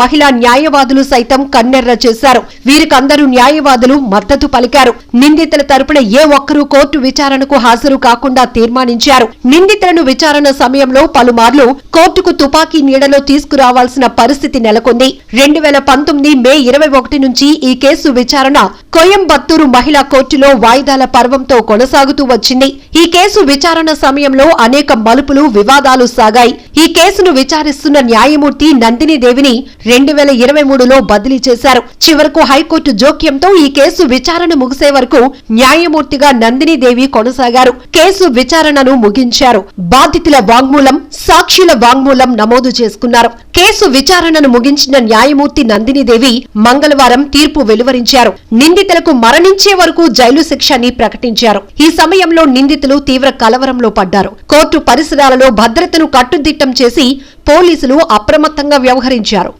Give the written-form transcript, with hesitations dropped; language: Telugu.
మహిళా న్యాయవాదులు సైతం కన్నెర్ర చేశారు. వీరికందరూ న్యాయవాదులు మద్దతు పలికారు. నిందితుల తరపున ఏ ఒక్కరూ కోర్టు విచారణకు హాజరు కాకుండా తీర్మానించారు. నిందితులను విచారణ సమయంలో పలుమార్లు కోర్టుకు తుపాకీ నీడలో తీసుకురావాల్సిన పరిస్థితి నెలకొంది. 2019 మే 21 నుంచి ఈ కేసు విచారణ కోయంబత్తూరు మహిళా కోర్టులో వాయిదాల పర్వంతో కొనసాగుతూ వచ్చింది. ఈ కేసు విచారణ సమయంలో అనేక మలుపులు, వివాదాలు సాగాయి. ఈ కేసును విచారిస్తున్న న్యాయమూర్తి నందినీదేవిని 2023లో బదిలీ చేశారు. చివరకు హైకోర్టు జోక్యంతో ఈ కేసు విచారణ ముగిసే వరకు న్యాయమూర్తిగా నందినీదేవి కొనసాగారు. కేసు విచారణను ముగించారు. బాధితుల వాంగ్మూలం, సాక్షుల వాంగ్మూలం నమోదు చేసుకున్నారు. కేసు విచారణను ముగించిన న్యాయమూర్తి నందినీదేవి మంగళవారం తీర్పు వెలువరించారు. నిందితులకు మరణించే వరకు జైలు శిక్షని ప్రకటించారు. ఈ సమయంలో నిందితులు తీవ్ర కలవరంలో పడ్డారు. కోర్టు పరిసరాలలో భద్రతను కట్టుదిట్టం చేసి పోలీసులు అప్రమత్తంగా వ్యవహరించారు.